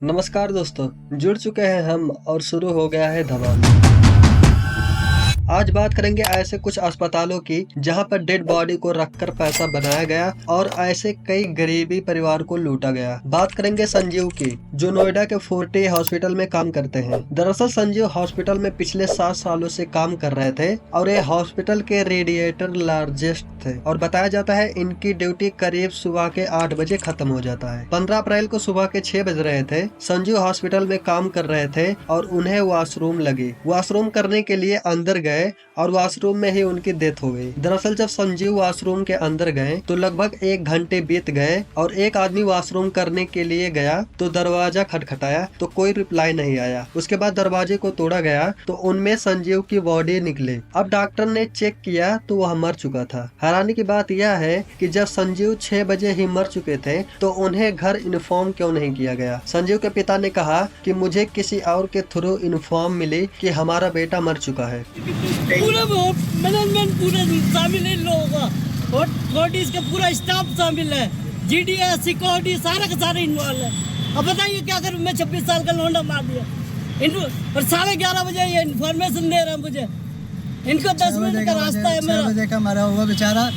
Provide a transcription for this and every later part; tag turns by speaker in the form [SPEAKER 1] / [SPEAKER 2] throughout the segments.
[SPEAKER 1] नमस्कार दोस्तों, जुड़ चुके हैं हम और शुरू हो गया है धमाल। आज बात करेंगे ऐसे कुछ अस्पतालों की जहां पर डेड बॉडी को रखकर पैसा बनाया गया और ऐसे कई गरीबी परिवार को लूटा गया। बात करेंगे संजीव की, जो नोएडा के फोर्टी हॉस्पिटल में काम करते हैं। दरअसल संजीव हॉस्पिटल में पिछले 7 सालों से काम कर रहे थे और ये हॉस्पिटल के रेडिएटर लार्जेस्ट थे और बताया जाता है इनकी ड्यूटी करीब सुबह के 8 बजे खत्म हो जाता है। 15 अप्रैल को सुबह के 6 बज रहे थे। संजीव हॉस्पिटल में काम कर रहे थे और उन्हें वॉशरूम लगी। वॉशरूम करने के लिए अंदर गए और वॉशरूम में ही उनकी डेथ हो गई। दरअसल जब संजीव वॉशरूम के अंदर गए तो लगभग 1 घंटे बीत गए और एक आदमी वॉशरूम करने के लिए गया तो दरवाजा खटखटाया तो कोई रिप्लाई नहीं आया। उसके बाद दरवाजे को तोड़ा गया तो उनमें संजीव की बॉडी निकली। अब डॉक्टर ने चेक किया तो वह मर चुका था। हैरानी की बात यह है कि जब संजीव 6 बजे ही मर चुके थे तो उन्हें घर इन्फॉर्म क्यों नहीं किया गया। संजीव के पिता ने कहा कि मुझे किसी और के थ्रू इन्फॉर्म मिली कि हमारा बेटा मर चुका है।
[SPEAKER 2] पूरा मैनेजमेंट पूरा शामिल है इन लोगों का और फोर्टिस का पूरा स्टाफ शामिल है। जीडीएस सिक्योरिटी सारा का सारा इन्वॉल्व है। अब बताइए क्या करूं, मैं 26 साल का लौंडा मार दिया और 11:30 बजे ये इन्फॉर्मेशन दे रहे हैं मुझे। इनको 10 मिनट का रास्ता है मेरा।
[SPEAKER 3] 6 बजे का मरा हुआ बेचारा।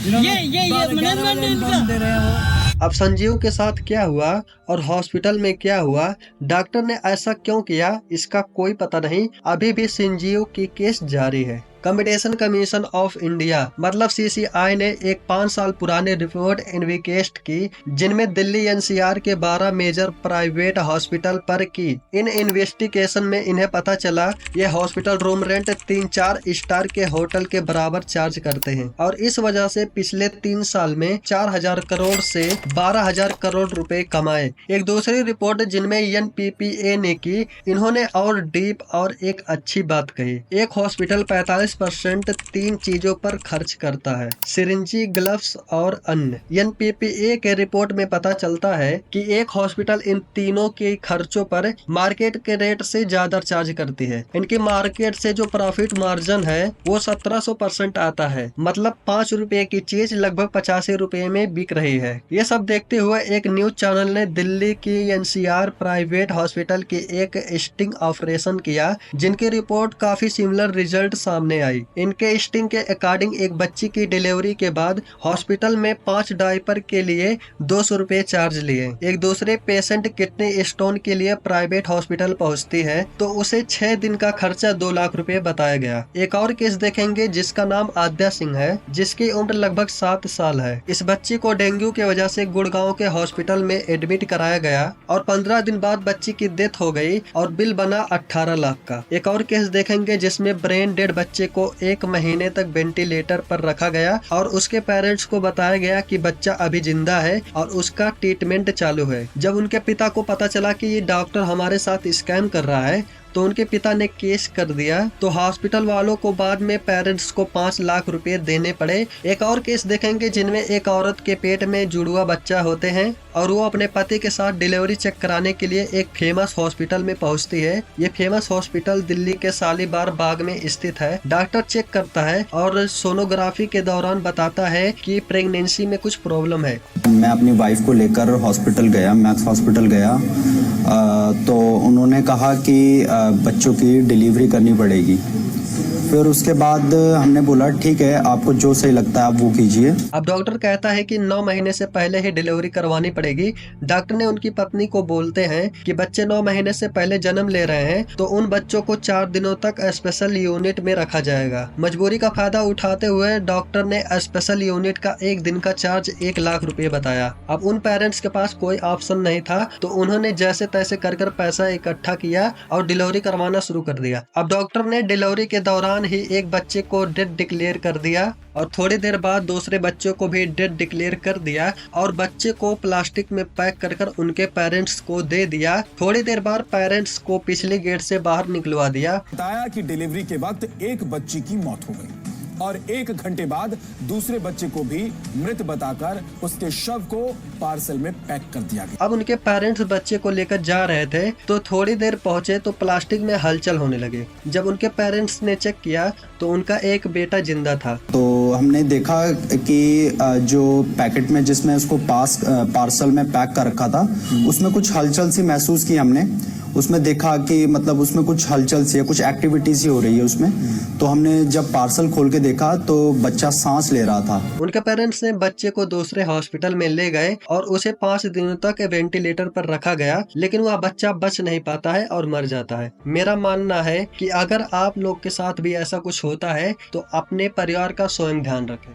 [SPEAKER 2] ये मैनेजमेंट इनका
[SPEAKER 3] दे रहे हैं वो।
[SPEAKER 1] अब संजीव के साथ क्या हुआ और हॉस्पिटल में क्या हुआ, डॉक्टर ने ऐसा क्यों किया, इसका कोई पता नहीं। अभी भी संजीव की केस जारी है। कॉम्पिटिशन कमीशन ऑफ इंडिया मतलब सीसीआई ने एक 5 साल पुराने रिपोर्ट इन्वेस्ट की जिनमें दिल्ली एनसीआर के 12 मेजर प्राइवेट हॉस्पिटल पर की। इन इन्वेस्टिगेशन में इन्हें पता चला ये हॉस्पिटल रूम रेंट 3-4 स्टार के होटल के बराबर चार्ज करते हैं और इस वजह से पिछले 3 साल में 4000 करोड़ से 12000 करोड़ रुपए कमाए। एक दूसरी रिपोर्ट जिनमें एनपीपीए ने की, इन्होंने और डीप और एक अच्छी बात कही। एक हॉस्पिटल 45% 3 चीजों पर खर्च करता है, सिरिंजी, ग्लव्स और अन्य। एनपीपीए के रिपोर्ट में पता चलता है कि एक हॉस्पिटल इन तीनों के खर्चों पर मार्केट के रेट से ज्यादा चार्ज करती है। इनकी मार्केट से जो प्रॉफिट मार्जिन है वो 1700% आता है, मतलब 5 रुपए की चीज लगभग 85 रुपए में बिक रही है। ये सब देखते हुए एक न्यूज चैनल ने दिल्ली की एनसीआर प्राइवेट हॉस्पिटल की एक स्टिंग ऑपरेशन किया जिनकी रिपोर्ट काफी सिमिलर रिजल्ट सामने आई। इनके स्टिंग के अकॉर्डिंग एक बच्ची की डिलीवरी के बाद हॉस्पिटल में 5 डायपर के लिए 200 रुपए चार्ज लिए। एक दूसरे पेशेंट किडनी स्टोन के लिए प्राइवेट हॉस्पिटल पहुंचती है तो उसे 6 दिन का खर्चा 2 लाख रुपए बताया गया। एक और केस देखेंगे जिसका नाम आद्या सिंह है, जिसकी उम्र लगभग 7 साल है। इस बच्ची को डेंगू की वजह से गुड़गांव के हॉस्पिटल में एडमिट कराया गया और 15 दिन बाद बच्ची की डेथ हो गई और बिल बना 18 लाख का। एक और केस देखेंगे जिसमें ब्रेन डेड बच्चे को 1 महीने तक वेंटिलेटर पर रखा गया और उसके पेरेंट्स को बताया गया कि बच्चा अभी जिंदा है और उसका ट्रीटमेंट चालू है। जब उनके पिता को पता चला कि ये डॉक्टर हमारे साथ स्कैम कर रहा है तो उनके पिता ने केस कर दिया तो हॉस्पिटल वालों को बाद में पेरेंट्स को 5 लाख रुपए देने पड़े। एक और केस देखेंगे जिनमें एक औरत के पेट में जुड़वा बच्चा होते हैं और वो अपने पति के साथ डिलीवरी चेक कराने के लिए एक फेमस हॉस्पिटल में पहुंचती है। ये फेमस हॉस्पिटल दिल्ली के शालीमार बाग में स्थित है। डॉक्टर चेक करता है और सोनोग्राफी के दौरान बताता है कि प्रेगनेंसी में कुछ प्रॉब्लम है।
[SPEAKER 4] मैं अपनी वाइफ को लेकर हॉस्पिटल गया, मैक्स हॉस्पिटल गया तो उन्होंने कहा कि बच्चों की डिलीवरी करनी पड़ेगी। फिर उसके बाद हमने बोला ठीक है, आपको जो सही लगता है आप वो कीजिए।
[SPEAKER 1] अब डॉक्टर कहता है कि 9 महीने से पहले ही डिलीवरी करवानी पड़ेगी। डॉक्टर ने उनकी पत्नी को बोलते हैं कि बच्चे 9 महीने से पहले जन्म ले रहे हैं तो उन बच्चों को 4 दिनों तक स्पेशल यूनिट में रखा जाएगा। मजबूरी का फायदा उठाते हुए डॉक्टर ने स्पेशल यूनिट का 1 दिन का चार्ज 1 लाख रुपए बताया। अब उन पेरेंट्स के पास कोई ऑप्शन नहीं था तो उन्होंने जैसे तैसे कर पैसा इकट्ठा किया और डिलीवरी करवाना शुरू कर दिया। अब डॉक्टर ने डिलीवरी के दौरान ही एक बच्चे को डेड डिक्लेयर कर दिया और थोड़ी देर बाद दूसरे बच्चों को भी डेड डिक्लेयर कर दिया और बच्चे को प्लास्टिक में पैक कर उनके पेरेंट्स को दे दिया। थोड़ी देर बाद पेरेंट्स को पिछले गेट से बाहर निकलवा दिया।
[SPEAKER 5] बताया कि डिलीवरी के वक्त एक बच्ची की मौत हो गई। और 1 घंटे बाद दूसरे बच्चे को भी मृत बताकर उसके शव को पार्सल में पैक कर दिया गया।
[SPEAKER 1] अब उनके पेरेंट्स बच्चे को लेकर जा रहे थे तो थोड़ी देर पहुंचे तो प्लास्टिक में हलचल होने लगे। जब उनके पेरेंट्स ने चेक किया तो उनका एक बेटा जिंदा था।
[SPEAKER 4] तो हमने देखा कि जो पैकेट में जिसमें उसको पार्सल में पैक कर रखा था उसमें कुछ हलचल सी महसूस की हमने। उसमें देखा कि मतलब उसमें कुछ हलचल सी है, कुछ एक्टिविटी सी हो रही है उसमें। तो हमने जब पार्सल खोल के देखा तो बच्चा सांस ले रहा था।
[SPEAKER 1] उनके पेरेंट्स ने बच्चे को दूसरे हॉस्पिटल में ले गए और उसे 5 दिनों तक वेंटिलेटर पर रखा गया, लेकिन वह बच्चा बच नहीं पाता है और मर जाता है। मेरा मानना है कि अगर आप लोग के साथ भी ऐसा कुछ होता है तो अपने परिवार का स्वयं ध्यान रखें।